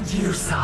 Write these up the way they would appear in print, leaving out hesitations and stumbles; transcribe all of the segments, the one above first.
Гирса.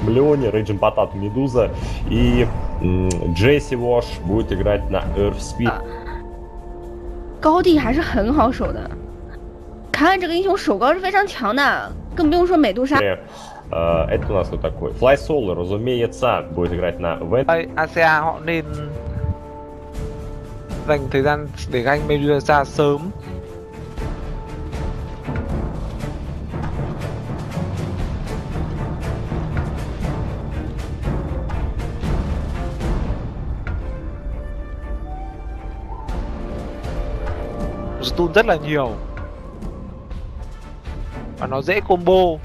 В Леоне, Рейджин Патат, Медуза и Джесси Вош будет играть на Earth Speed. 高地还是很好守的，看看这个英雄手高是非常强的，更不用说美杜莎。Это у нас кто такой? Fly Solo, разумеется, будет играть на Acion họ nên dành thời gian để ganh Medusa sớm. Stun rất là nhiều và nó dễ combo.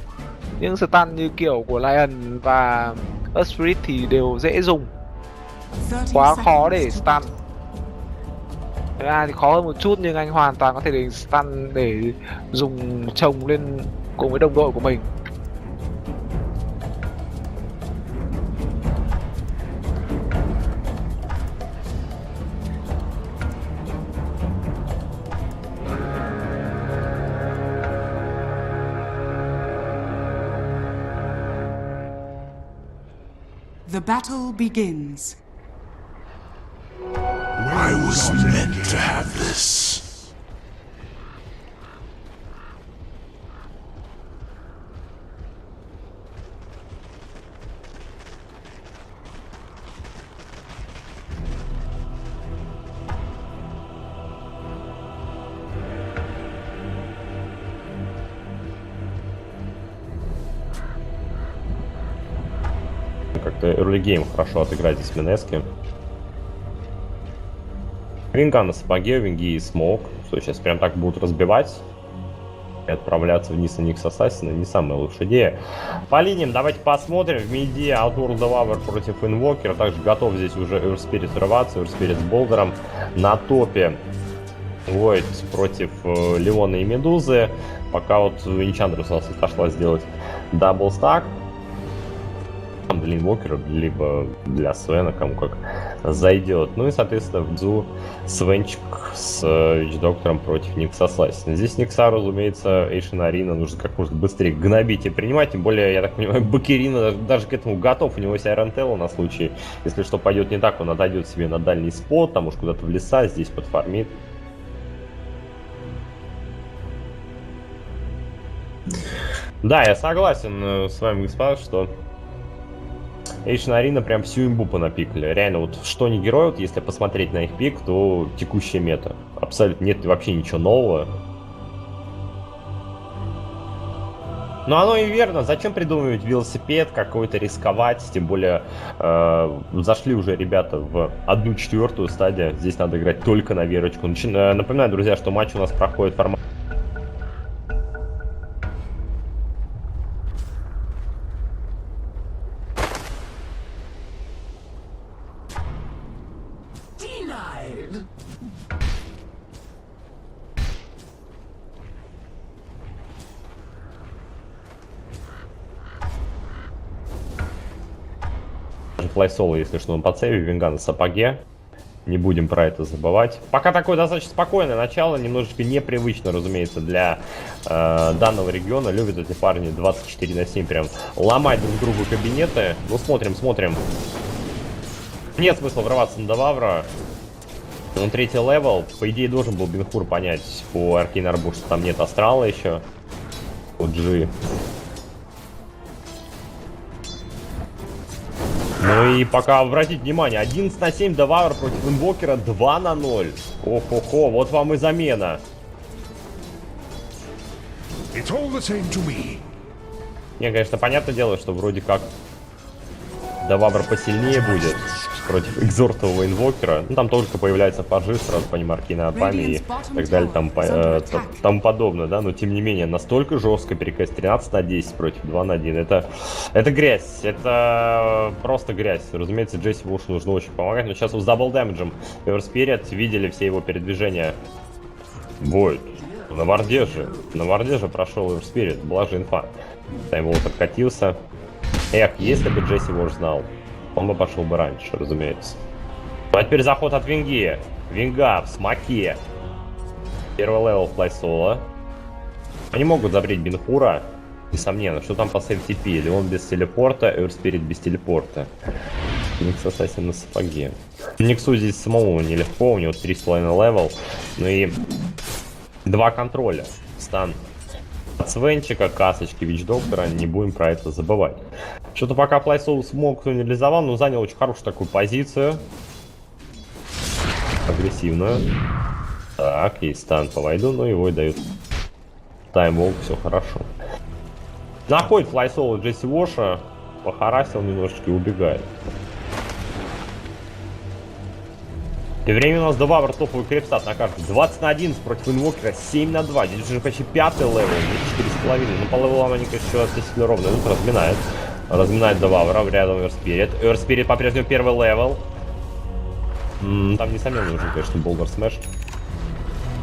Những stun như kiểu của Lion và Spirit thì đều dễ dùng, quá khó để stun. Thì khó hơn một chút nhưng anh hoàn toàn có thể để stun để dùng chồng lên cùng với đồng đội của mình. The battle begins. I was meant to have this. Как-то early game хорошо отыграть здесь Mineski. Ринга на сапоге, винги и смок. Что сейчас прям так будут разбивать и отправляться вниз на Никс Ассасина. Не самая лучшая идея. По линиям давайте посмотрим. В миде Outdoor Devour против Инвокера. Также готов здесь уже Earth Spirit рваться. Earth Spirit с Болдером. На топе Void против Леона и Медузы. Пока вот Энчандрус у нас отошла сделать даблстак. Для инвокера, либо для Свена, кому как зайдет. Ну и, соответственно, внизу Свенчик с Вич-доктором против Никса Ассасина. Здесь Никса, разумеется, Эйшен Арина нужно как можно быстрее гнобить и принимать. Тем более, я так понимаю, Бакерина даже к этому готов. У него есть Айронтелла на случай, если что пойдет не так, он отойдет себе на дальний спот, там уж куда-то в леса, здесь подфармит. Да, я согласен с вами, господа, что Эйшен Арина прям всю имбу понапикали. Реально, вот что не герой, вот если посмотреть на их пик, то текущая мета. Абсолютно нет вообще ничего нового. Но оно и верно. Зачем придумывать велосипед, какой-то рисковать? Тем более, зашли уже ребята в 1/4 стадию. Здесь надо играть только на верочку. Напоминаю, друзья, что матч у нас проходит в формате. Флай Соло, если что, он подсейвит, Винга на сапоге. Не будем про это забывать. Пока такое достаточно спокойное начало, немножечко непривычно, разумеется, для данного региона. Любят эти парни 24/7 прям ломать друг другу кабинеты. Ну, смотрим. Нет смысла врываться на Девавра. Он 3-й левел. По идее, должен был Бенхур понять по Аркейн Арбу, что там нет астрала еще. OG. Ну и пока обратите внимание, 11/7 Девавр против Инвокера 2/0. Ох-охо, вот вам и замена. It's all the same to me. Не, конечно, понятное дело, что вроде как Девавр посильнее будет против экзортового инвокера. Ну, там только появляется пажи, сразу по ним Аркейна Арпами и так далее, тому подобное, да, но тем не менее, настолько жестко переказ 13/10 против 2/1. Это грязь, это просто грязь. Разумеется, Джесси Вошу нужно очень помогать, но сейчас вот с дабл дэмэджем Эверспирит видели все его передвижения. Войд, на варде же прошел Эверспирит, была же инфа. Таймволт откатился. Эх, если бы Джесси Вош знал, он бы пошел бы раньше, разумеется. Ну, а теперь заход от Винги. Винга в смоке. Первый левел флайсола. Они могут забрить Бенхура. Несомненно, что там по сейф-типи? Или он без телепорта, Эверспирит без телепорта. Никс Ассасин на сапоге. Никсу здесь самому нелегко, у него 3,5 левел. Ну и 2 контроля. Стан от Свенчика, касочки, Вич-доктора, не будем про это забывать. Что-то пока Флайсоул смог нейтрализовал, но занял очень хорошую такую позицию. Агрессивную. Так, есть стан по Вайду, но его и дают таймволк, все хорошо. Находит Флайсоул Джесси Воша, похарасил немножечко и убегает. Тем временем у нас Девавр топовый крепстат на карте. 20/11 против Инвокера, 7/2. Здесь уже почти 5-й левел, 4,5. Ну, по левелам они, конечно, еще относительно ровно идут, разминают. Разминает Девавра, рядом Эверспирит. Эверспирит по-прежнему 1-й левел. Там, несомненно, нужен, конечно, Болдер Смэш.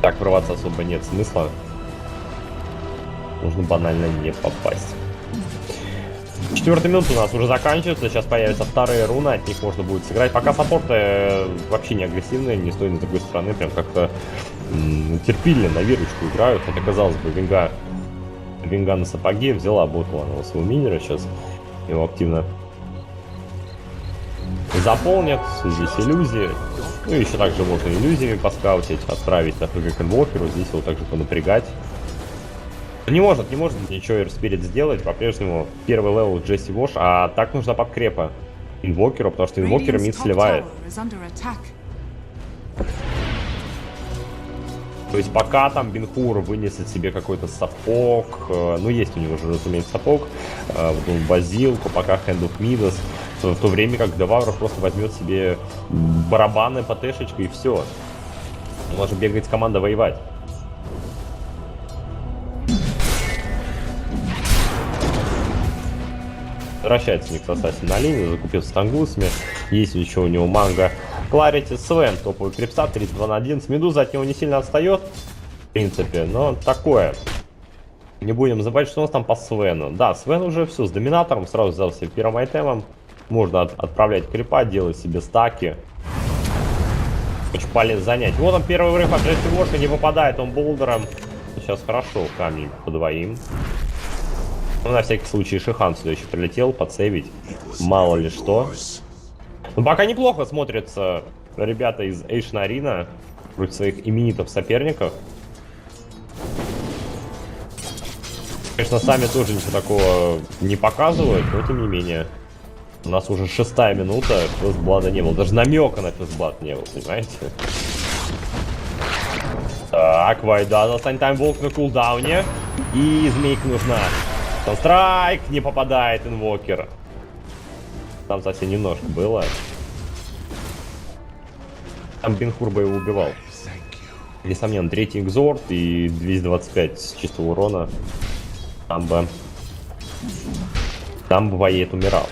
Так, врываться особо нет смысла. Нужно банально не попасть. 4-я минута у нас уже заканчивается, сейчас появятся вторые руны, от них можно будет сыграть. Пока саппорты вообще не агрессивные, не стоят с другой стороны, прям как-то терпильно на виручку играют. Хотя, казалось бы, Винга на сапоге взяла, обутала на своего минера, сейчас его активно заполнят, здесь иллюзии. Ну и еще также можно иллюзиями поскаутить, отправить на ХГ к инвокеру, здесь его также понапрягать. Не может ничего Эверспирит сделать, по-прежнему 1-й левел Джесси Вош, а так нужна подкрепа инвокеру, потому что инвокер мид сливает. То есть пока там Бенхур вынесет себе какой-то сапог, ну есть у него же, разумеется, сапог, базилку, пока Hand of Midas, в то время как Девавр просто возьмет себе барабаны, ПТшечку и все. Может бегать с командой воевать. Возвращается Никс Ассасин на линию, закупился с тангусами. Есть еще у него манга Кларити Свен, топовый крипстат, 32/11. Медуза от него не сильно отстает, в принципе, но такое. Не будем забывать, что у нас там по Свену. Да, Свен уже все с доминатором, сразу взял себе первым айтемом. Можно отправлять крипа, делать себе стаки. Очень полезно занять. Вот он, первый врыв от Джесси Воша, не попадает он болдером. Сейчас хорошо, камень по двоим. Ну, на всякий случай Шихан сюда еще прилетел, подсейвить. Мало ли что. Ну, пока неплохо смотрятся ребята из Acion Arena против своих именитых соперников. Конечно, сами тоже ничего такого не показывают, но тем не менее. У нас уже 6-я минута, фестблада не было. Даже намека на фестблад не было, понимаете? Так, Вайда, достань таймволк на кулдауне. И змейка нужна. Страйк, не попадает инвокер. Там совсем немножко было. Там Бенхур бы его убивал. Несомненно, 3-й экзорт и 225 чистого урона. Там бы Вайет умирал.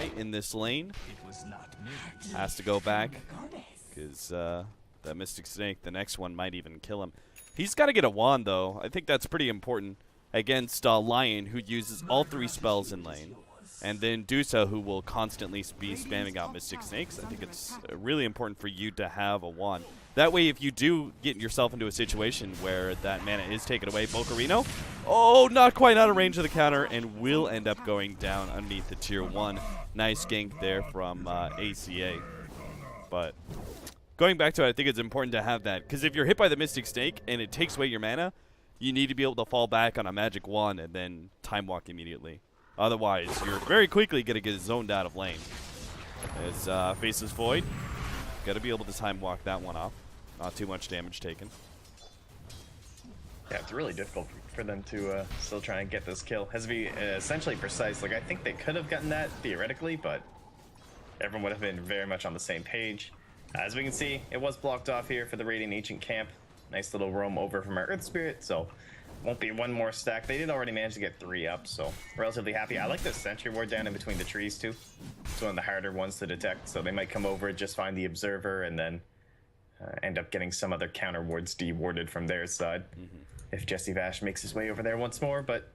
That Mystic Snake, the next one might even kill him. He's got to get a wand though. I think that's pretty important against Lion, who uses all 3 spells in lane. And then Dusa, who will constantly be spamming out Mystic Snakes. I think it's really important for you to have a wand. That way, if you do get yourself into a situation where that mana is taken away, Bocarino, oh, not quite out of range of the counter, and will end up going down underneath the tier 1. Nice gank there from ACA. But going back to it, I think it's important to have that, because if you're hit by the Mystic Snake and it takes away your mana, you need to be able to fall back on a magic wand and then time walk immediately. Otherwise, you're very quickly going to get zoned out of lane. As Faceless Void, got to be able to time walk that one off. Not too much damage taken. Yeah, it's really difficult for them to still try and get this kill. Has to be essentially precise. Like, I think they could have gotten that theoretically, but everyone would have been very much on the same page. As we can see, it was blocked off here for the Radiant Ancient camp. Nice little roam over from our Earth Spirit, so won't be one more stack. They did already manage to get 3 up, so relatively happy. I like the Sentry Ward down in between the trees, too. It's one of the harder ones to detect, so they might come over, just find the Observer, and then end up getting some other counter wards dewarded from their side. If Jesse Vash makes his way over there once more, but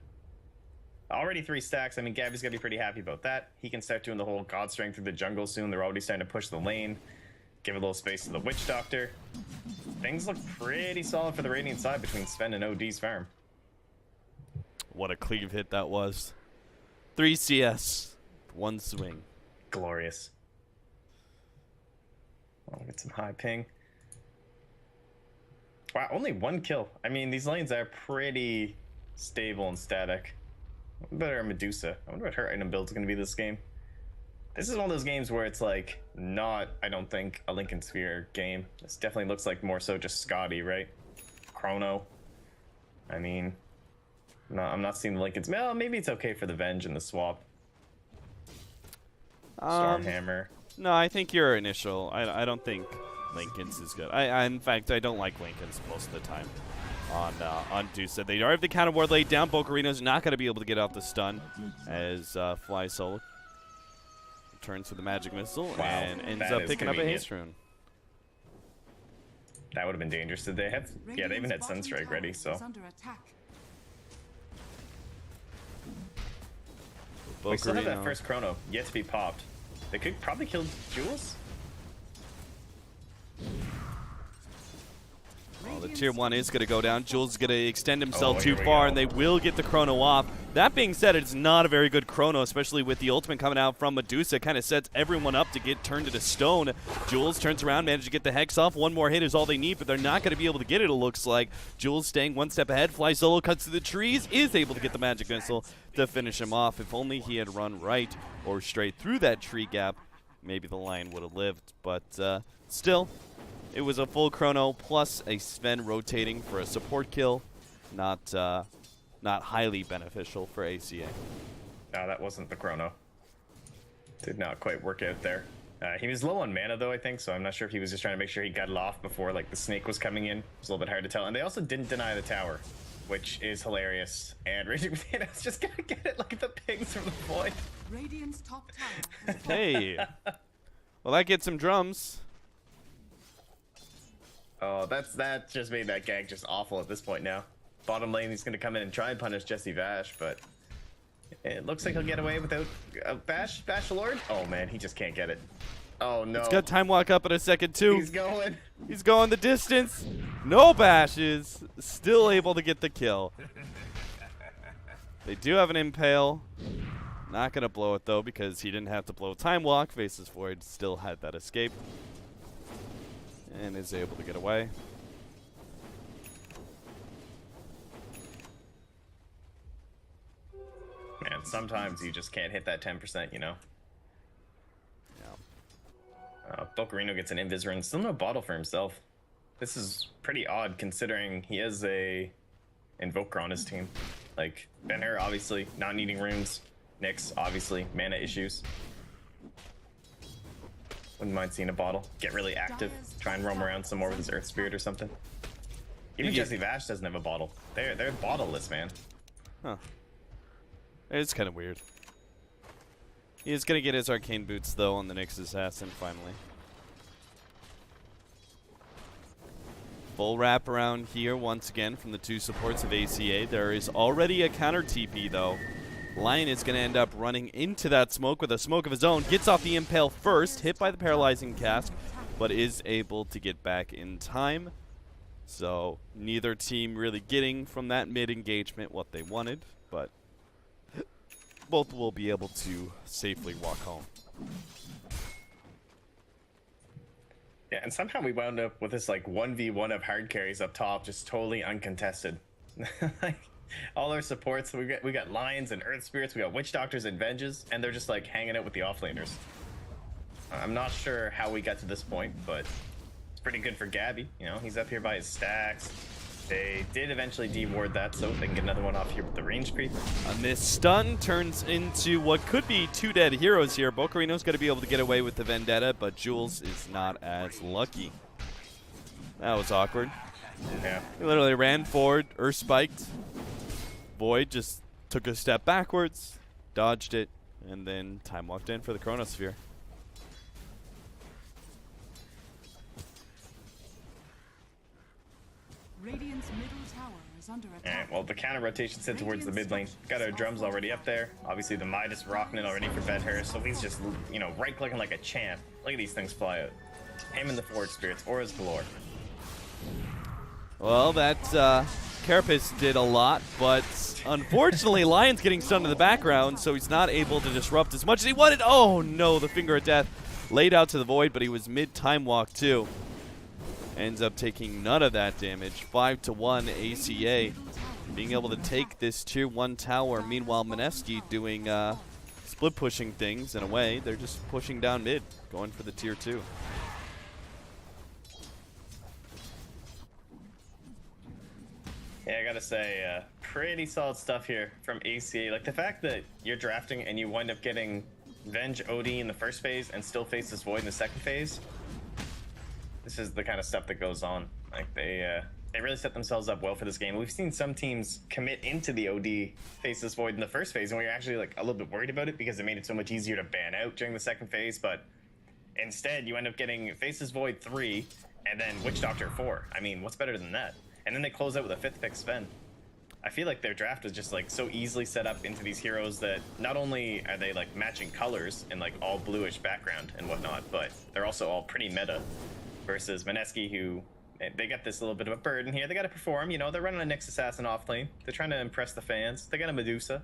already 3 stacks. I mean, Gabby's gonna be pretty happy about that. He can start doing the whole God Strength through the jungle soon. They're already starting to push the lane. Give a little space to the Witch Doctor. Things look pretty solid for the Radiant side between Sven and OD's farm. What a cleave hit that was. 3 CS, 1 swing. Glorious. I'll get some high ping. Wow, only 1 kill. I mean, these lanes are pretty stable and static. What about our Medusa? I wonder what her item build is going to be this game. This is one of those games where it's like not, I don't think, a Lincoln Sphere game. This definitely looks like more so just Scotty, right? Chrono. I mean, no, I'm not seeing the Lincolns. Well, maybe it's okay for the Venge and the swap. Stormhammer. No, I think your initial. I don't think Lincoln's is good. In fact, I don't like Lincoln's most of the time on Dusa. They already have the counter ward laid down. Bocarino's not going to be able to get out the stun as Fly Solo turns to the magic missile and ends up picking up a haste rune. That would have been dangerous. Did they have? Yeah, they even had Sunstrike ready. So. We still have that first chrono yet to be popped. They could probably kill Jules. Well, the tier 1 is going to go down. Jules is going to extend himself too far, and they will get the chrono off. That being said, it's not a very good chrono, especially with the ultimate coming out from Medusa. Kind of sets everyone up to get turned into stone. Jules turns around, manages to get the Hex off. 1 more hit is all they need, but they're not going to be able to get it, it looks like. Jules staying 1 step ahead. Fly Solo cuts through the trees, is able to get the magic missile to finish him off. If only he had run right or straight through that tree gap, maybe the lion would have lived. But still, it was a full chrono plus a Sven rotating for a support kill. Not highly beneficial for ACA. No, that wasn't the chrono. Did not quite work out there. He was low on mana though, I think, so I'm not sure if he was just trying to make sure he got it off before like the snake was coming in. It's a little bit hard to tell. And they also didn't deny the tower, which is hilarious. And Raging Potato's just gonna get it like the pigs from the void. Radiant's top tower. Hey. Well, that gets some drums. Oh, that just made that gag just awful at this point now. Bottom lane, he's going to come in and try and punish Jesse Vash, but it looks like he'll get away without Bash Lord. Oh man, he just can't get it. Oh no. He's got time walk up in a second too. He's going. He's going the distance. No bashes. Still able to get the kill. They do have an impale. Not going to blow it though because he didn't have to blow time walk. Faceless Void still had that escape. And is able to get away. Man, sometimes you just can't hit that 10%, you know? Yeah. Bocarino gets an Invis rune. Still no bottle for himself. This is pretty odd considering he has a Invoker on his team. Like, Ben-Hur obviously not needing runes. Nyx obviously mana issues. Wouldn't mind seeing a bottle. Get really active. Try and roam around some more with his Earth Spirit or something. Even Jesse Vash doesn't have a bottle. They're bottleless, man. Huh. It's kind of weird. He is going to get his Arcane Boots, though, on the Nyx Assassin, finally. Full wrap around here, once again, from the 2 supports of ACA. There is already a counter TP, though. Lion is going to end up running into that smoke with a smoke of his own. Gets off the impale first, hit by the paralyzing cask, but is able to get back in time. So neither team really getting from that mid engagement what they wanted, but both will be able to safely walk home. Yeah, and somehow we wound up with this like 1v1 of hard carries up top, just totally uncontested. Like, all our supports, we got Lions and Earth Spirits, we got Witch Doctors and Venges, and they're just like hanging out with the offlaners. I'm not sure how we got to this point, but it's pretty good for Gabby. You know, he's up here by his stacks. They did eventually deward that, so they can get another one off here with the range creep. And this stun turns into what could be 2 dead heroes here. Bocarino's going to be able to get away with the Vendetta, but Jules is not as lucky. That was awkward. Yeah. He literally ran forward, Earth spiked. Void just took a step backwards, dodged it, and then time walked in for the Chronosphere. Radiant's middle tower is under attack. Alright, well, the counter rotation set towards the mid lane. Got our drums already up there. Obviously, the Midas rocking it already for Ben-Hur, so he's just, you know, right-clicking like a champ. Look at these things fly out. Him and the Forward Spirits, auras galore. Well, that Carapace did a lot, but unfortunately, Lion's getting stunned in the background, so he's not able to disrupt as much as he wanted. Oh no, the Finger of Death laid out to the Void, but he was mid-time walk too. Ends up taking none of that damage. 5-1 ACA, being able to take this tier 1 tower. Meanwhile, Mineski doing split pushing things in a way. They're just pushing down mid, going for the tier 2. Yeah, I gotta say, pretty solid stuff here from ACA. Like, the fact that you're drafting and you wind up getting Venge OD in the first phase and still face this Void in the second phase, this is the kind of stuff that goes on. Like, they really set themselves up well for this game. We've seen some teams commit into the OD, face this Void in the first phase, and we were actually like a little bit worried about it because it made it so much easier to ban out during the second phase, but instead you end up getting Faces Void 3 and then Witch Doctor 4. I mean, what's better than that? And then they close out with a 5th pick Sven. I feel like their draft is just like so easily set up into these heroes that not only are they like matching colors in like all bluish background and whatnot, but they're also all pretty meta. Versus Mineski, who they got this little bit of a burden here. They got to perform. You know, they're running a Nyx Assassin off lane. They're trying to impress the fans. They got a Medusa.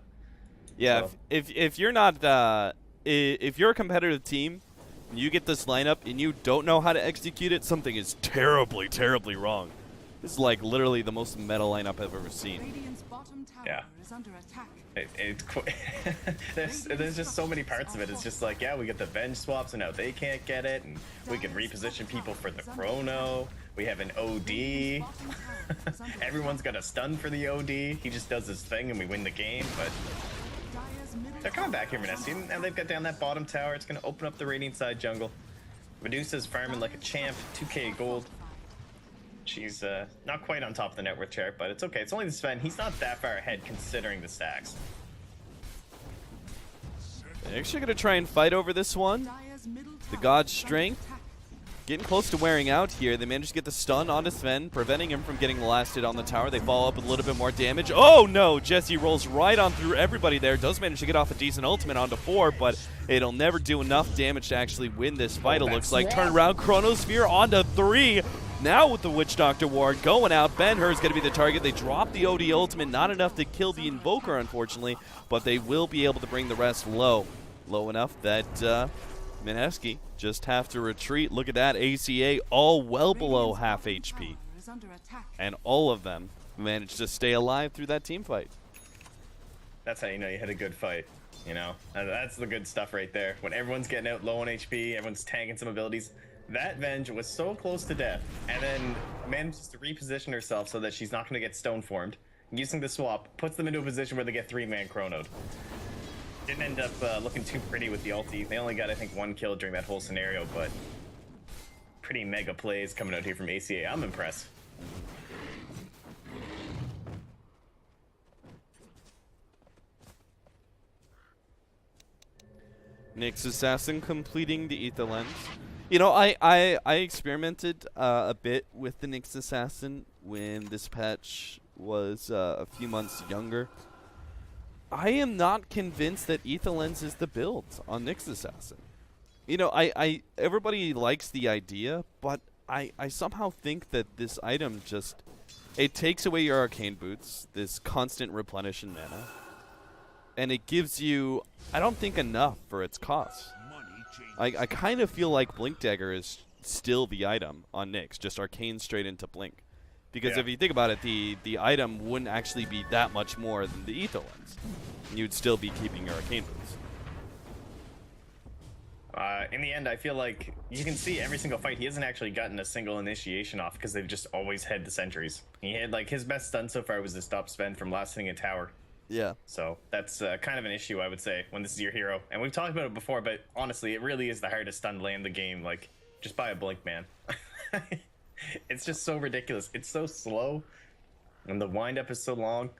Yeah, So. if you're not if you're a competitive team, and you get this lineup and you don't know how to execute it, something is terribly, terribly wrong. This is like literally the most meta lineup I've ever seen. Radiant's bottom tower Yeah. is under attack. There's just so many parts of it. It's just like, yeah, we get the Venge swap, so now they can't get it, and we can reposition people for the Chrono. We have an OD. Everyone's got a stun for the OD. He just does his thing, and we win the game. But Dire's middle they're coming back here, tower is Mineski. Now they've got down that bottom tower. It's going to open up the Radiant side jungle. Medusa's farming like a champ. 2k gold. She's not quite on top of the net worth chart, but it's okay. It's only the Sven. He's not that far ahead considering the stacks. They're actually going to try and fight over this one. Dire's middle The tower God's is under Strength. attack. Getting close to wearing out here. They managed to get the stun onto Sven, preventing him from getting lasted on the tower. They follow up with a little bit more damage. Oh no! Jesse rolls right on through everybody there. Does manage to get off a decent ultimate onto 4, but it'll never do enough damage to actually win this fight. It looks like. Turn around, Chronosphere onto 3. Now with the Witch Doctor ward going out, Ben-Hur is going to be the target. They drop the OD ultimate, not enough to kill the Invoker, unfortunately, but they will be able to bring the rest low. Low enough that Mineski just have to retreat. Look at that, ACA all well below Radiant's half bottom HP. tower is under attack. And all of them managed to stay alive through that team fight. That's how you know you had a good fight. You know, that's the good stuff right there. When everyone's getting out low on HP, everyone's tanking some abilities. That Venge was so close to death, and then manages to reposition herself so that she's not going to get stone formed. Using the swap, puts them into a position where they get 3-man chronoed. Didn't end up looking too pretty with the ulti. They only got, I think, 1 kill during that whole scenario, but pretty mega plays coming out here from ACA. I'm impressed. Nyx Assassin completing the Ether Lens. You know, I experimented a bit with the Nyx Assassin when this patch was a few months younger. I am not convinced that Aetherlens is the build on Nyx Assassin. You know, everybody likes the idea, but I somehow think that this item just, it takes away your arcane boots, this constant replenishing mana, and it gives you, I don't think, enough for its cost. I kind of feel like Blink Dagger is still the item on Nyx, just arcane straight into Blink. Because if you think about it, the item wouldn't actually be that much more than the Aetherlens. You'd still be keeping your arcane boots. In the end, I feel like you can see every single fight, he hasn't actually gotten a single initiation off because they've just always had the sentries. He had, like, his best stun so far was the stop spend from last hitting a tower. Yeah. So that's kind of an issue, I would say, when this is your hero. And we've talked about it before, but honestly, it really is the hardest stun to land in the game. Like, just buy a Blink, man. It's just so ridiculous. It's so slow, and the windup is so long.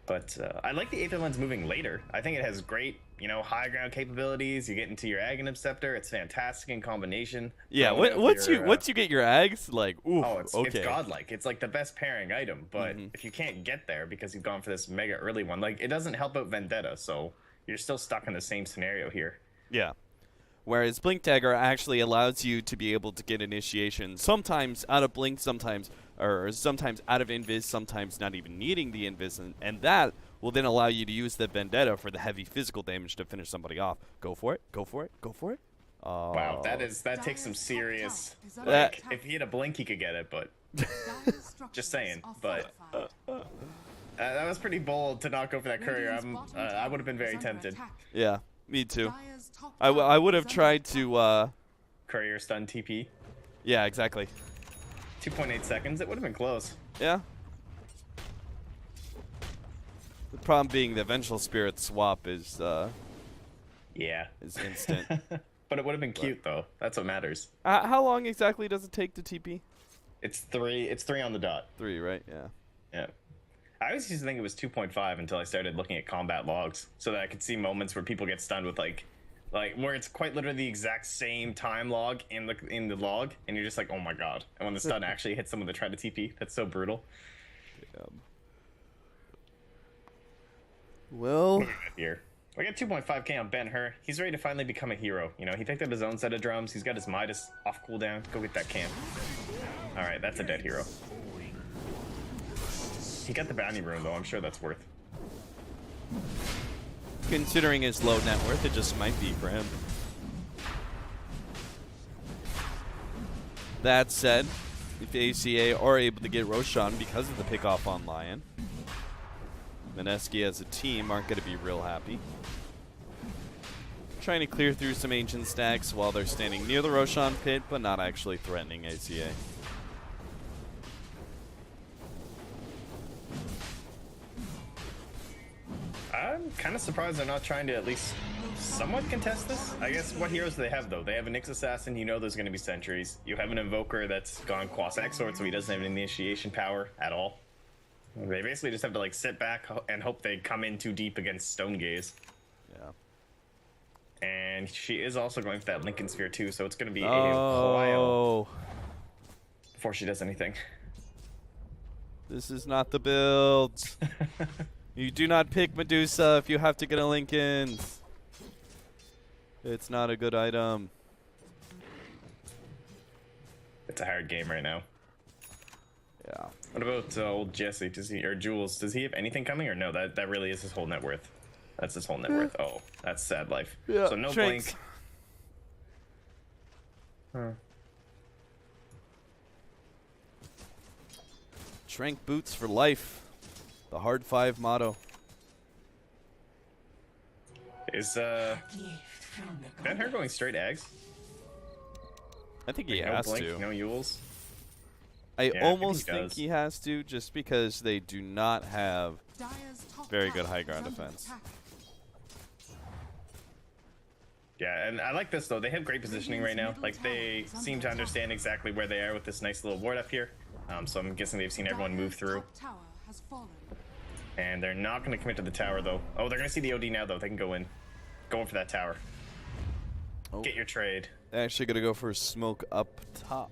But I like the Aetherlens moving later. I think it has great, you know, high ground capabilities. You get into your Aghanim Scepter. It's fantastic in combination. Yeah, once you get your Ags, like, ooh, it's okay. godlike. It's like the best pairing item. But if you can't get there because you've gone for this mega early one, like, it doesn't help out Vendetta. So you're still stuck in the same scenario here. Yeah. Whereas Blink Dagger actually allows you to be able to get initiation sometimes out of Blink, sometimes out of Invis, sometimes not even needing the Invis, and that will then allow you to use the Vendetta for the heavy physical damage to finish somebody off. Go for it, go for it, go for it. Wow, that takes some serious. Like, if he had a Blink, he could get it, but just saying. But that was pretty bold to not go for that courier. I would have been very tempted. Yeah. Me too. I would have tried to courier stun TP. Yeah, exactly. 2.8 seconds. It would have been close. Yeah. The problem being the Vengeful Spirit swap is is instant. But it would have been cute though. That's what matters. How long exactly does it take to TP? It's 3. It's 3 on the dot. 3, right? Yeah. Yeah. I always used to think it was 2.5 until I started looking at combat logs, so that I could see moments where people get stunned with like where it's quite literally the exact same time log in the log, and you're just like, oh my god. And when the stun actually hits someone to try to TP, that's so brutal. Well, here we got 2.5k on Ben-Hur. He's ready to finally become a hero. You know, he picked up his own set of drums. He's got his Midas off cooldown. Go get that camp. All right, that's a dead hero. He got the bounty rune, though. I'm sure that's worth. considering his low net worth, it just might be for him. That said, if the ACA are able to get Roshan because of the pickoff on Lion, Mineski as a team aren't going to be real happy. Trying to clear through some ancient stacks while they're standing near the Roshan pit, but not actually threatening ACA. I'm kind of surprised they're not trying to at least somewhat contest this. I guess what heroes do they have, though? They have a Nyx Assassin, you know there's going to be sentries. You have an Invoker that's gone Quas Exort, so he doesn't have an initiation power at all. They basically just have to like sit back and hope they come in too deep against Stone Gaze. Yeah. And she is also going for that Lincoln Sphere too, so it's going to be a while before she does anything. This is not the build. You do not pick Medusa if you have to get a Lincoln. It's not a good item. It's a hard game right now. Yeah. What about old Jesse? Does he, or Jules? Does he have anything coming, or no? That really is his whole net worth. That's his whole net worth. Oh, that's sad life. Yeah. So no Tranks. blink. Huh. Trank boots for life. The hard 5 motto. Is Ben-Hur going straight eggs? I think he Like, no has blink, to. no Yules. I Yeah, almost I think think he he has to, just because they do not have very good high ground defense. Yeah, and I like this though. They have great positioning right now. Like they seem to understand exactly where they are with this nice little ward up here. So I'm guessing they've seen everyone move through. And they're not going to commit to the tower though. Oh, they're going to see the OD now though. They can go in. Go in for that tower. Oh. Get your trade. They're actually going to go for a smoke up top.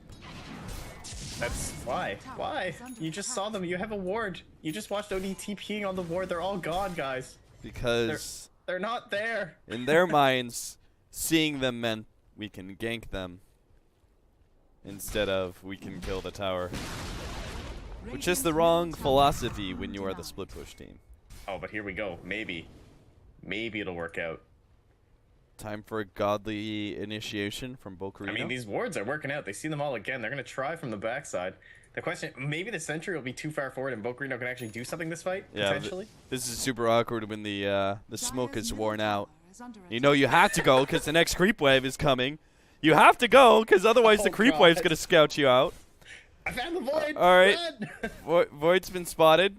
That's why. Why? You just saw them. You have a ward. You just watched OD TPing on the ward. They're all gone, guys. because they're not there. in their minds, seeing them meant we can gank them instead of we can kill the tower. Which is the wrong philosophy when you are the split push team. Oh, but here we go. Maybe it'll work out. Time for a godly initiation from Bocarino. I mean, these wards are working out. They see them all again. They're going to try from the backside. The question, maybe the sentry will be too far forward and Bocarino can actually do something this fight, potentially. This is super awkward when the smoke is worn out. You know you have to go because the next creep wave is coming. You have to go because otherwise the creep wave's going to scout you out. I found the Void! All right. Run! Void's been spotted.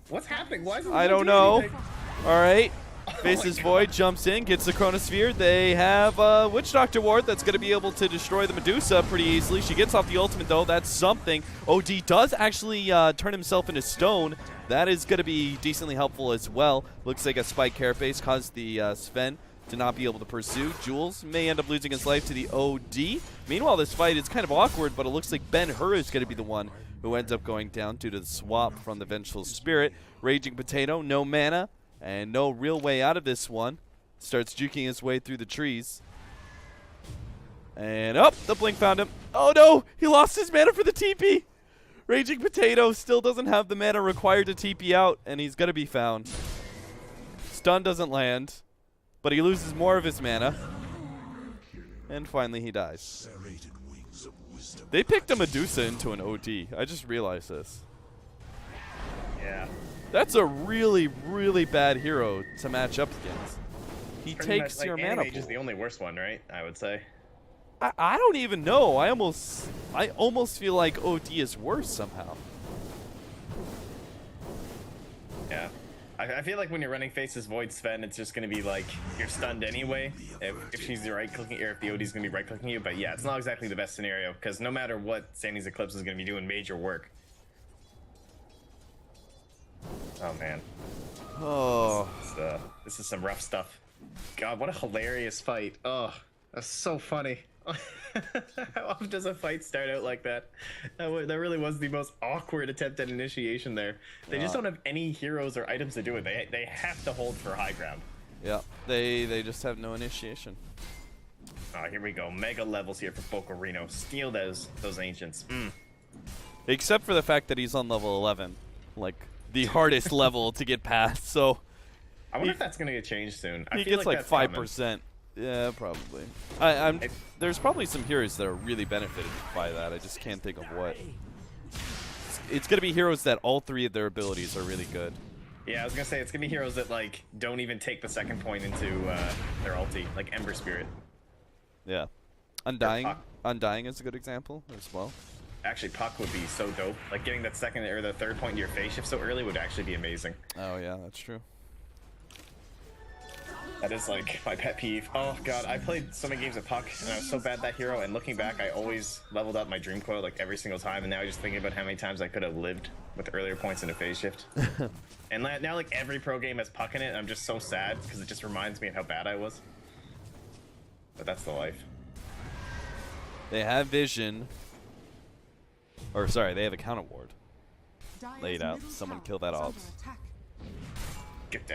What's happening? Why isn't the I Void don't doing know. anything? All right. Oh Faces my Void, God. jumps in, gets the Chronosphere. They have Witch Doctor Ward that's going to be able to destroy the Medusa pretty easily. She gets off the ultimate, though. That's something. OD does actually turn himself into stone. That is going to be decently helpful as well. Looks like a Spike Carapace caused the Sven to not be able to pursue. Jules may end up losing his life to the OD. Meanwhile, this fight is kind of awkward, but it looks like Ben-Hur is going to be the one who ends up going down due to the swap from the Vengeful Spirit. Raging Potato, no mana, and no real way out of this one. Starts juking his way through the trees. And, oh, the Blink found him. Oh, no, he lost his mana for the TP. Raging Potato still doesn't have the mana required to TP out, and he's going to be found. Stun doesn't land, but he loses more of his mana. And finally he dies. They picked a Medusa into an OD. I just realized this. Yeah. That's a really, really bad hero to match up against. He Pretty takes much, your like, mana Animage is pool. the only worst one, right? I would say. I don't even know. I almost feel like OD is worse somehow. Yeah. I feel like when you're running Faces Void Sven, it's just going to be like you're stunned anyway if she's right-clicking, or if the OD's going to be right-clicking you. But yeah, it's not exactly the best scenario because no matter what, Sandy's Eclipse is going to be doing major work. Oh man. Oh. This is some rough stuff. God, what a hilarious fight. Oh, that's so funny. How often does a fight start out like that? That really was the most awkward attempt at initiation there. They just don't have any heroes or items to do it. They have to hold for high ground. Yeah, they just have no initiation. Here we go. Mega levels here for Bocarino. Steal those ancients. Except for the fact that he's on level 11. Like, the hardest level to get past, so... I wonder if that's going to get changed soon. I He feel gets like that's 5%. coming. Yeah, probably. There's probably some heroes that are really benefited by that. I just can't think of what. It's going to be heroes that all three of their abilities are really good. Yeah, I was going to say, it's going to be heroes that, like, don't even take the second point into their ulti, like Ember Spirit. Yeah. Undying. Puck. Undying is a good example as well. Actually, Puck would be so dope. Like, getting that second or the third point into your phase shift so early would actually be amazing. Oh, yeah, that's true. That is, like, my pet peeve. Oh, God, I played so many games with Puck, and I was so bad at that hero, and looking back, I always leveled up my Dream Coil, like, every single time, and now I'm just thinking about how many times I could have lived with earlier points in a phase shift. And now, like, every pro game has Puck in it, and I'm just so sad, because it just reminds me of how bad I was. But that's the life. They have vision. Or, sorry, they have a counter ward. Dire's Laid out. middle Someone tower kill that is under ops. attack. Get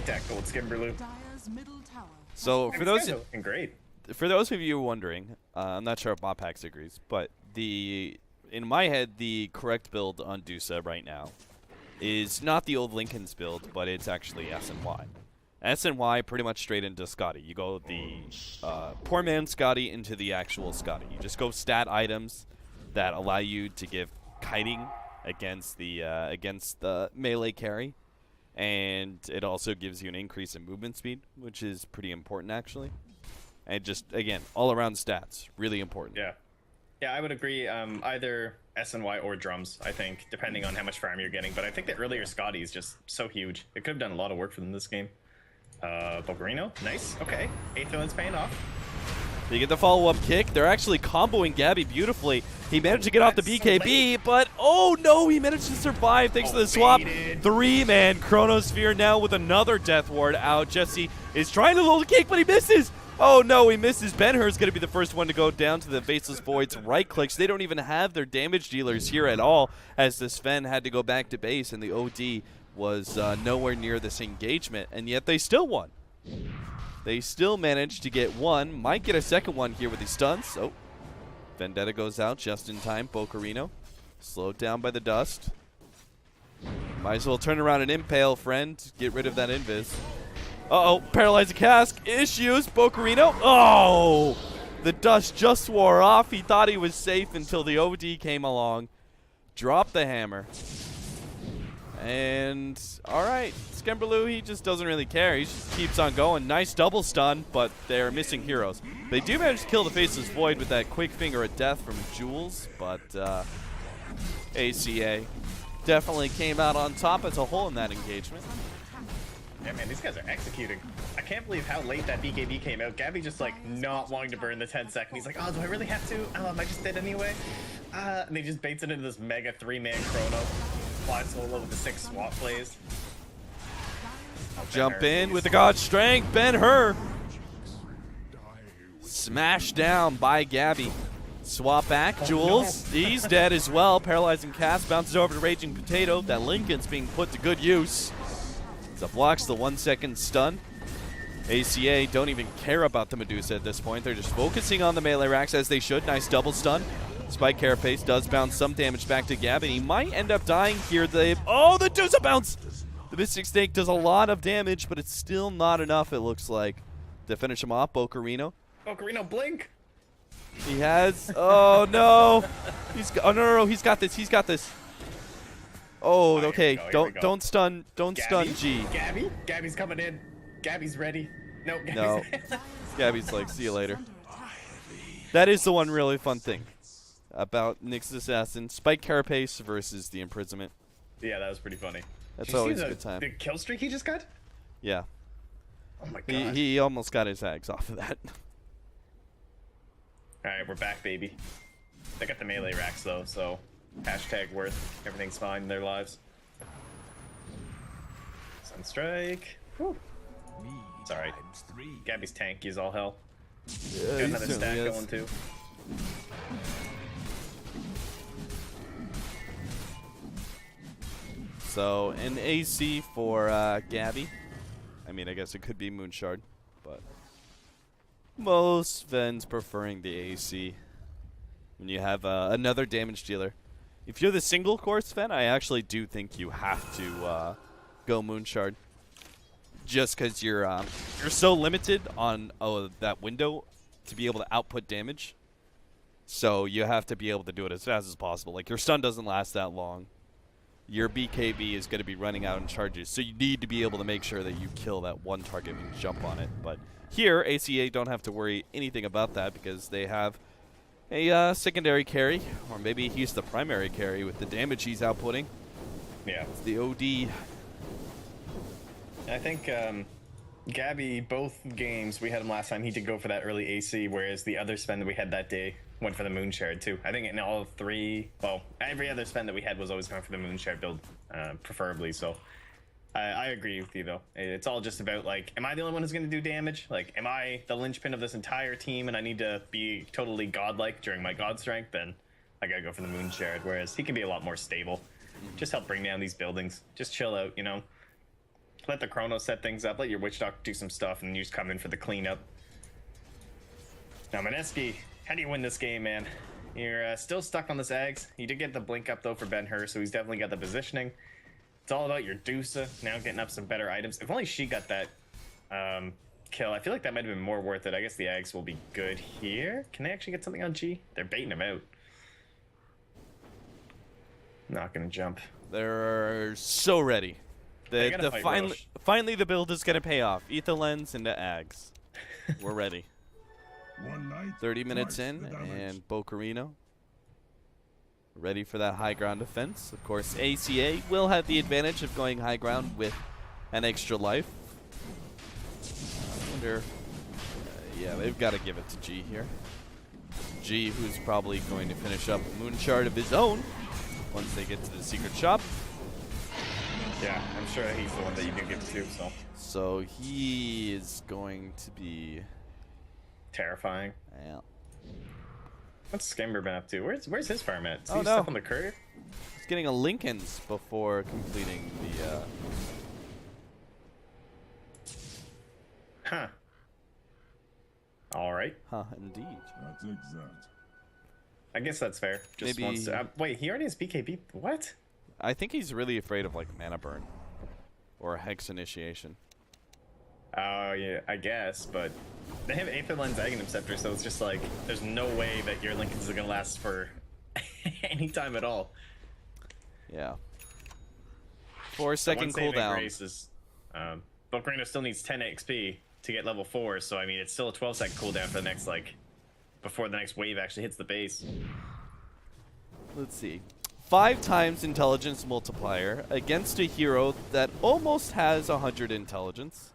that gold Skimberloo. Dire's middle tower. So, for those... looking great. For those of you wondering, I'm not sure if MotPax agrees, but in my head, the correct build on Dusa right now is not the old Lincoln's build, but it's actually S and Y. S and Y pretty much straight into Scotty. You go the poor man Scotty into the actual Scotty. You just go stat items that allow you to give kiting against the melee carry. And it also gives you an increase in movement speed, which is pretty important actually. And just, again, all-around stats, really important. Yeah. Yeah, I would agree. Either S and Y or drums, I think, depending on how much farm you're getting. But I think that earlier Scotty is just so huge. It could have done a lot of work for them this game. Bocarino, nice. Okay. Aetherland's paying off. You get the follow-up kick. They're actually comboing Gabby beautifully. He managed to get off the BKB, but oh no, he managed to survive thanks to the swap. Baited. 3-man Chronosphere now with another Death Ward out. Jesse is trying to lull the kick, but he misses. Oh no, he misses. Ben-Hur is going to be the first one to go down to the Faceless Void's right clicks. They don't even have their damage dealers here at all, as the Sven had to go back to base, and the OD was nowhere near this engagement, and yet they still won. They still managed to get one. Might get a second one here with these stuns. Oh, Vendetta goes out just in time. Bocarino slowed down by the dust. Might as well turn around and impale, friend. Get rid of that invis. Uh-oh, paralyzing cask. Issues. Bocarino. Oh! The dust just wore off. He thought he was safe until the OD came along. Dropped the hammer. And, alright. Skemberloo, he just doesn't really care. He just keeps on going. Nice double stun, but they're missing heroes. They do manage to kill the Faceless Void with that quick finger of death from Jules, but ACA definitely came out on top as a whole in that engagement. Yeah, man, these guys are executing. I can't believe how late that BKB came out. Gabby just, like, not wanting to burn the 10 second. He's like, oh, do I really have to? I just did anyway. And he just baits it into this mega 3-man chrono. Flies solo with the 6 swap plays. Jump in with the God Strength. Ben-Hur. Smashed down by Gabby. Swap back. Jules. No. He's dead as well. Paralyzing cast. Bounces over to Raging Potato. That Lincoln's being put to good use. So blocks the 1 second stun. ACA don't even care about the Medusa at this point. They're just focusing on the melee racks as they should. Nice double stun. Spike Carapace does bounce some damage back to Gab, and he might end up dying here. Oh, the Medusa bounce! The Mystic Snake does a lot of damage, but it's still not enough, it looks like, to finish him off. Bocarino. Bocarino, blink! He has. Oh, no. Oh, no, he's got this. He's got this. Oh, okay. Don't stun G. Gabby's coming in. Gabby's ready. No, Gabby's no. Gabby's like, see you later. That is the one really fun thing about Nyx Assassin. Spike Carapace versus the Imprisonment. Yeah, that was pretty funny. That's always a good time. The kill streak he just got? Yeah. Oh my god. He almost got his hags off of that. Alright, we're back, baby. They got the melee racks though, so hashtag worth. Everything's fine in their lives. Sunstrike. Whew. It's alright. Gabby's tanky as all hell. Yeah, got another stack going too. So an AC for Gabby. I mean, I guess it could be Moonshard, but most Vens preferring the AC when you have another damage dealer. If you're the single course Ven, I actually do think you have to go Moonshard, just because you're so limited on that window to be able to output damage. So you have to be able to do it as fast as possible. Like, your stun doesn't last that long. Your BKB is going to be running out in charges, so you need to be able to make sure that you kill that one target and jump on it. But here, ACA don't have to worry anything about that because they have a secondary carry, or maybe he's the primary carry with the damage he's outputting. Yeah. It's the OD. I think Gabby, both games, we had him last time, he did go for that early AC, whereas the other spend that we had that day went for the Moonshard too. I think in all three, well, every other spend that we had was always going for the Moonshard build, preferably, so I agree with you though. It's all just about, like, am I the only one who's going to do damage? Like, am I the linchpin of this entire team and I need to be totally godlike during my god strength? Then I gotta go for the Moonshard, whereas he can be a lot more stable. Just help bring down these buildings. Just chill out, you know? Let the Chrono set things up, let your Witch Doctor do some stuff, and you just come in for the cleanup. Now, Mineski, how do you win this game, man? You're still stuck on this Ags. You did get the blink up, though, for Ben-Hur, so he's definitely got the positioning. It's all about your Dusa, now getting up some better items. If only she got that kill, I feel like that might have been more worth it. I guess the Ags will be good here. Can they actually get something on G? They're baiting him out. Not gonna jump. They're so ready. Finally, the build is going to pay off. Ether Lens into Ags. We're ready. 30 minutes in, and Bocarino ready for that high ground defense. Of course, ACA will have the advantage of going high ground with an extra life. I wonder... yeah, they've got to give it to G here. G, who's probably going to finish up a Moonshard of his own once they get to the secret shop. Yeah, I'm sure he's the one that you can give it to, so. So he is going to be terrifying. Yeah. What's Skimber been up to? Where's his farm at? Is oh, he no. stuff on the courier? He's getting a Lincoln's before completing the. Huh. All right. Huh, indeed. That's exact. I guess that's fair. Just Maybe- wants to. Wait, he already has BKB. What? I think he's really afraid of like mana burn or hex initiation. Oh yeah, I guess, but they have Aether Lens Aghanim Scepter, so it's just like there's no way that your Lincolns are gonna last for any time at all. Yeah. 4-second cooldown. Volcarino still needs 10 XP to get level 4, so I mean it's still a 12-second cooldown for the next before the next wave actually hits the base. Let's see. 5 times intelligence multiplier against a hero that almost has 100 intelligence.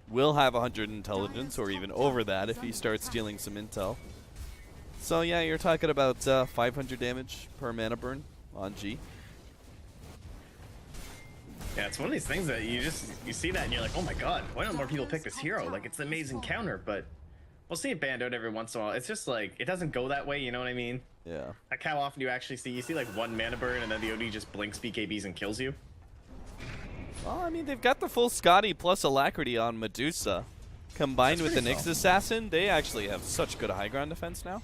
Will have 100 intelligence, or even over that if he starts stealing some intel. So yeah, you're talking about 500 damage per mana burn on G. Yeah, it's one of these things that you see that and you're like, oh my god, why don't more people pick this hero? Like, it's an amazing counter, but we'll see it banned out every once in a while. It's just like, it doesn't go that way, you know what I mean? Yeah. Like, how often do you actually see like one mana burn and then the OD just blinks BKBs and kills you? Well, I mean, they've got the full Scotty plus Alacrity on Medusa. Combined with the Nyx Assassin, they actually have such good high ground defense now.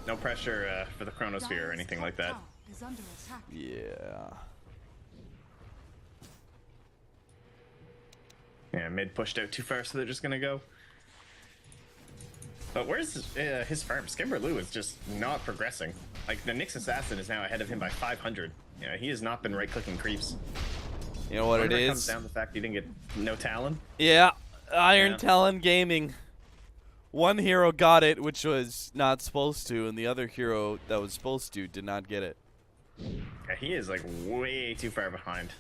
No pressure for the Chronosphere or anything like that. Is under attack. Yeah. Yeah, mid pushed out too far, so they're just gonna go. But where's his farm? Skimberloo is just not progressing. Like, the Nyx Assassin is now ahead of him by 500. Yeah, he has not been right-clicking creeps. You know what it It comes is? down to the fact he didn't get no Talon. Yeah, Iron Yeah. Talon Gaming. One hero got it, which was not supposed to, and the other hero that was supposed to did not get it. Yeah, he is like way too far behind.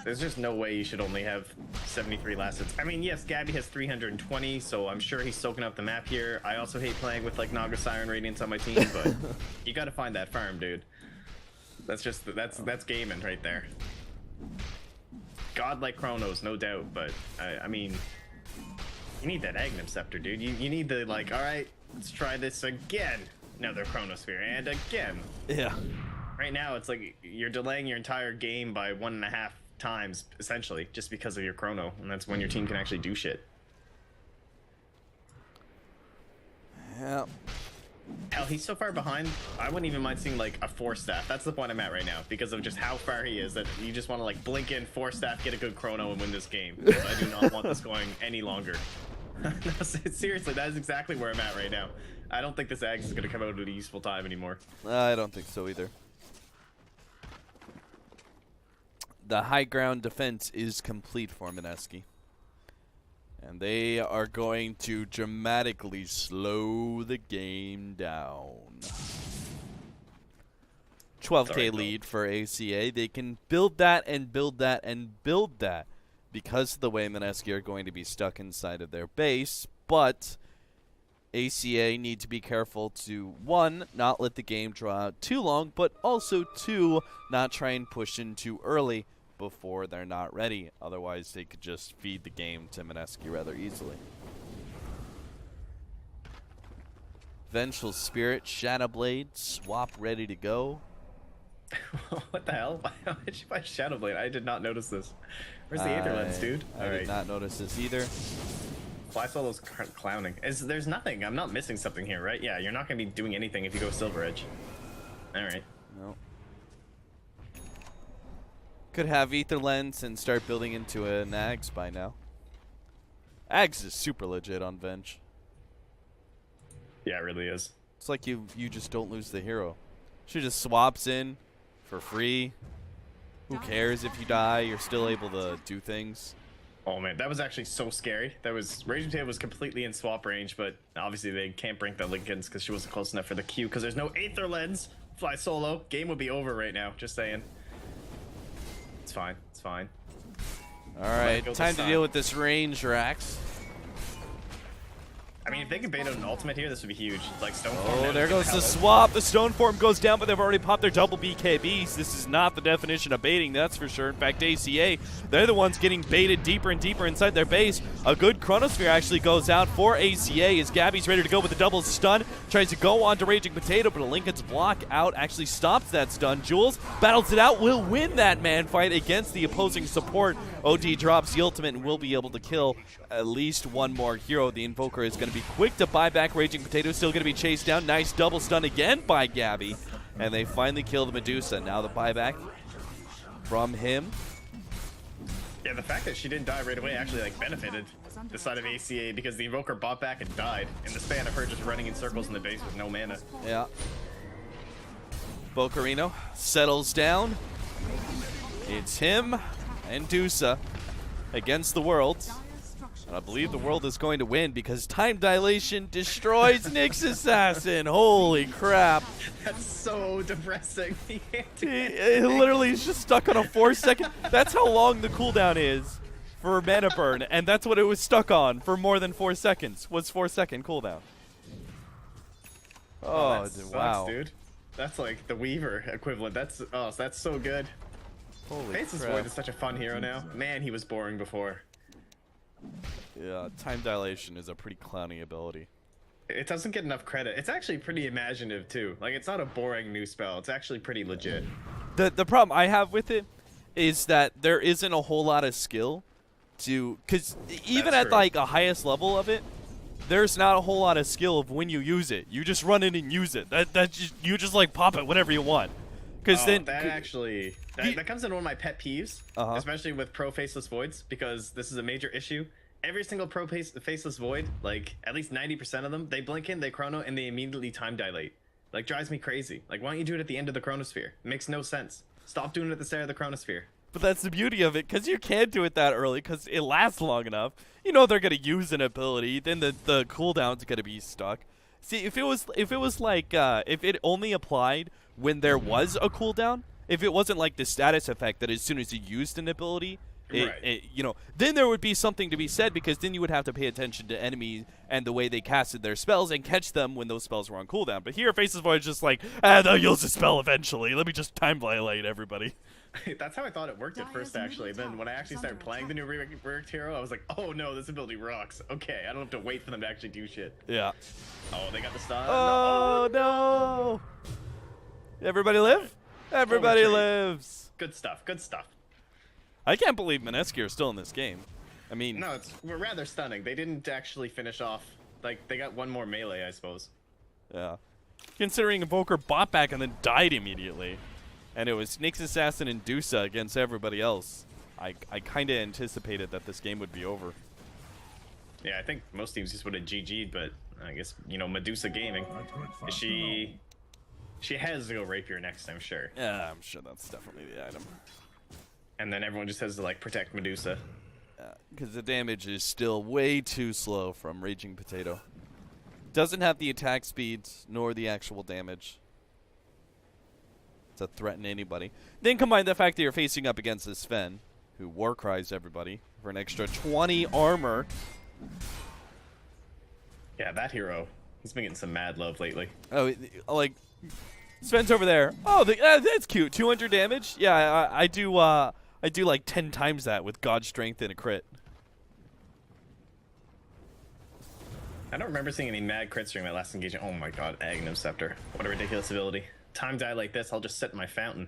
There's just no way you should only have 73 last hits. I mean, yes, Gabby has 320, so I'm sure he's soaking up the map here. I also hate playing with like Naga Siren Radiance on my team, but you gotta find that farm, dude. That's just that's gaming right there. Godlike Chronos, no doubt, but I mean, you need that Aghanim Scepter, dude. You need the like, all right, let's try this again. Another Chronosphere, and again. Yeah. Right now, it's like you're delaying your entire game by 1.5 times, essentially, just because of your chrono, and that's when your team can actually do shit. Yeah. Hell, he's so far behind, I wouldn't even mind seeing, like, a 4-staff. That's the point I'm at right now, because of just how far he is, that you just want to, like, blink in, 4-staff, get a good chrono, and win this game. Because I do not want this going any longer. No, seriously, that is exactly where I'm at right now. I don't think this Axe is going to come out at a useful time anymore. I don't think so either. The high ground defense is complete for Mineski. And they are going to dramatically slow the game down. 12k Sorry, lead for ACA. They can build that and build that and build that because of the way Mineski are going to be stuck inside of their base. But ACA need to be careful to, 1, not let the game draw out too long, but also 2, not try and push in too early before they're not ready. Otherwise, they could just feed the game to Mineski rather easily. Vengeful Spirit, Shadowblade, swap ready to go. What the hell? Why did you buy Shadowblade? I did not notice this. Where's the Aether Lens, dude? I did not notice this either. Fly Solo's clowning. There's nothing. I'm not missing something here, right? Yeah, you're not going to be doing anything if you go Silver Edge. Alright. No. Could have Ether Lens and start building into an Ags by now. Ags is super legit on Venge. Yeah, it really is. It's like you just don't lose the hero. She just swaps in for free. Who cares if you die? You're still able to do things. Oh man, that was actually so scary. Raging Potato was completely in swap range, but obviously they can't bring the Lincolns because she wasn't close enough for the Q because there's no Aether Lens. Fly Solo. Game would be over right now, just saying. It's fine. It's fine. All right, time to deal with this range, Rax. I mean, if they could bait out an ultimate here, this would be huge. Like Stoneform. Oh, there goes the swap. The stone form goes down, but they've already popped their double BKBs. This is not the definition of baiting, that's for sure. In fact, ACA, they're the ones getting baited deeper and deeper inside their base. A good Chronosphere actually goes out for ACA as Gabby's ready to go with the double stun. Tries to go on to Raging Potato, but a Lincoln's block out actually stops that stun. Jules battles it out, will win that man fight against the opposing support. OD drops the ultimate and will be able to kill at least one more hero. The Invoker is going to be quick to buy back. Raging Potato still going to be chased down. Nice double stun again by Gabby. And they finally kill the Medusa. Now the buyback from him. Yeah, the fact that she didn't die right away actually like benefited the side of ACA because the Invoker bought back and died in the span of her just running in circles in the base with no mana. Yeah. Bocarino settles down. It's him and Dusa against the world. And I believe the world is going to win because time dilation destroys Nyx Assassin. Holy crap. That's so depressing. He literally is just stuck on a 4-second. That's how long the cooldown is for mana burn. And that's what it was stuck on for more than 4 seconds. Was 4-second cooldown. Oh, that sucks, wow. Dude. That's like the Weaver equivalent. That's so good. Holy Faceless crap. Void is such a fun hero now. Man, he was boring before. Yeah, time dilation is a pretty clowny ability. It doesn't get enough credit. It's actually pretty imaginative too. Like, it's not a boring new spell. It's actually pretty legit. The problem I have with it is that there isn't a whole lot of skill to, because even That's at true. like a highest level of it, there's not a whole lot of skill of when you use it. You just run in and use it. You just like pop it whenever you want. Because then that actually that comes in one of my pet peeves, especially with pro Faceless Voids, because this is a major issue. Every single pro Faceless Void, like at least 90% of them, they blink in, they chrono, and they immediately time dilate. Like, drives me crazy. Like, why don't you do it at the end of the chronosphere? It makes no sense. Stop doing it at the start of the chronosphere. But that's the beauty of it, because you can't do it that early, because it lasts long enough. You know they're gonna use an ability, then the cooldown's gonna be stuck. See, if it was like if it only applied when there was a cooldown, if it wasn't like the status effect that as soon as you used an ability, you know, then there would be something to be said, because then you would have to pay attention to enemies and the way they casted their spells and catch them when those spells were on cooldown. But here, Faceless Void is just like, they'll use a spell eventually. Let me just time violate everybody. That's how I thought it worked at first, actually. Then when I actually started playing the new reworked hero, I was like, oh no, this ability rocks. Okay, I don't have to wait for them to actually do shit. Yeah. Oh, they got the stun. Oh no! Everybody live? Everybody lives. Good stuff. Good stuff. I can't believe Mineski are still in this game. I mean, No, it's rather stunning. They didn't actually finish off. Like, they got one more melee, I suppose. yeah. Considering Invoker bought back and then died immediately, and it was Nyx Assassin and Dusa against everybody else, I kind of anticipated that this game would be over. Yeah, I think most teams just would have GG'd, but I guess, you know, Medusa Gaming. She has to go Rapier next, I'm sure. Yeah, I'm sure that's definitely the item. And then everyone just has to, like, protect Medusa. Because the damage is still way too slow from Raging Potato. Doesn't have the attack speeds nor the actual damage to threaten anybody. Then combine the fact that you're facing up against this Sven, who war cries everybody for an extra 20 armor. Yeah, that hero, he's been getting some mad love lately. Oh, like, Sven's over there. Oh, that's cute. 200 damage? Yeah, I do like 10 times that with God Strength and a crit. I don't remember seeing any mad crits during my last engagement. Oh my god, Aghanim Scepter. What a ridiculous ability. Time die like this, I'll just sit in my fountain.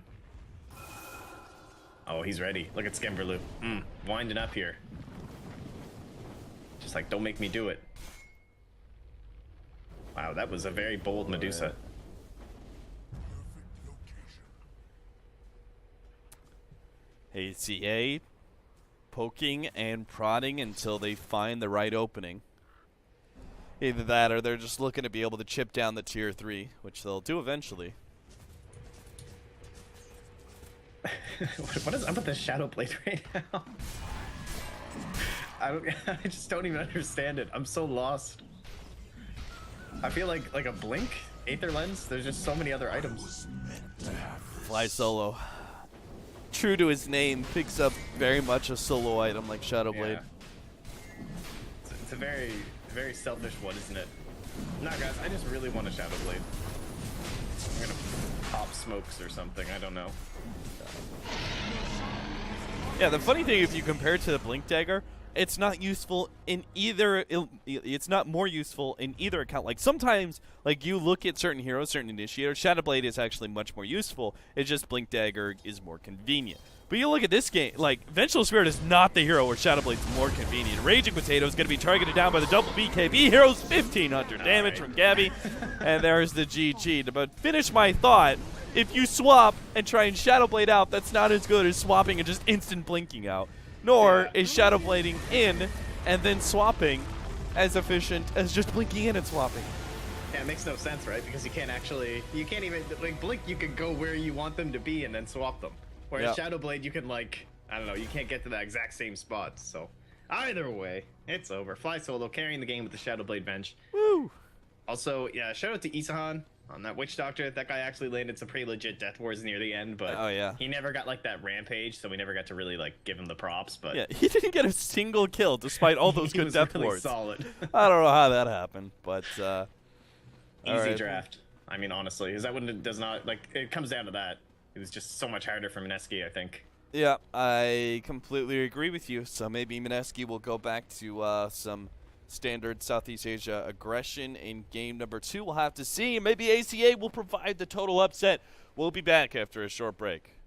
Oh, he's ready. Look at Skimberloo. Winding up here. Just like, don't make me do it. Wow, that was a very bold Medusa. ACA poking and prodding until they find the right opening. Either that or they're just looking to be able to chip down the tier 3, which they'll do eventually. What is up with the Shadow Blade right now? I just don't even understand it. I'm so lost. I feel like a blink, Aether Lens, there's just so many other items. Fly solo. True to his name, picks up very much a solo item like Shadow Blade. It's a very very selfish one, isn't it? Nah, guys, I just really want a Shadow Blade. I'm gonna pop smokes or something. I don't know. Yeah, the funny thing, if you compare it to the Blink Dagger, it's not useful in either. It's not more useful in either account. Like sometimes, like you look at certain heroes, certain initiators, Shadow Blade is actually much more useful. It's just Blink Dagger is more convenient. But you look at this game, like Vengeful Spirit is not the hero where Shadow Blade's more convenient. Raging Potato is going to be targeted down by the double BKB heroes, 1500 damage from Gabby, and there's the GG. But finish my thought. If you swap and try and Shadow Blade out, that's not as good as swapping and just instant blinking out. Nor is Shadow Blading in and then swapping as efficient as just blinking in and swapping. Yeah, it makes no sense, right? Because you can't even, like, Blink, you can go where you want them to be and then swap them. Whereas Shadow Blade, you can, like, I don't know, you can't get to that exact same spot. So, either way, it's over. Fly solo, carrying the game with the Shadow Blade bench. Woo! Also, yeah, shout out to Acion on that Witch Doctor. That guy actually landed some pretty legit death wards near the end, but he never got, like, that rampage, so we never got to really, like, give him the props. But yeah, he didn't get a single kill despite all those good death really wards. Solid. I don't know how that happened, but easy draft. I mean, honestly, is that when it does not, like, it comes down to that. It was just so much harder for Mineski, I think. Yeah, I completely agree with you. So maybe Mineski will go back to some standard Southeast Asia aggression in game number 2. We'll have to see. Maybe ACA will provide the total upset. We'll be back after a short break.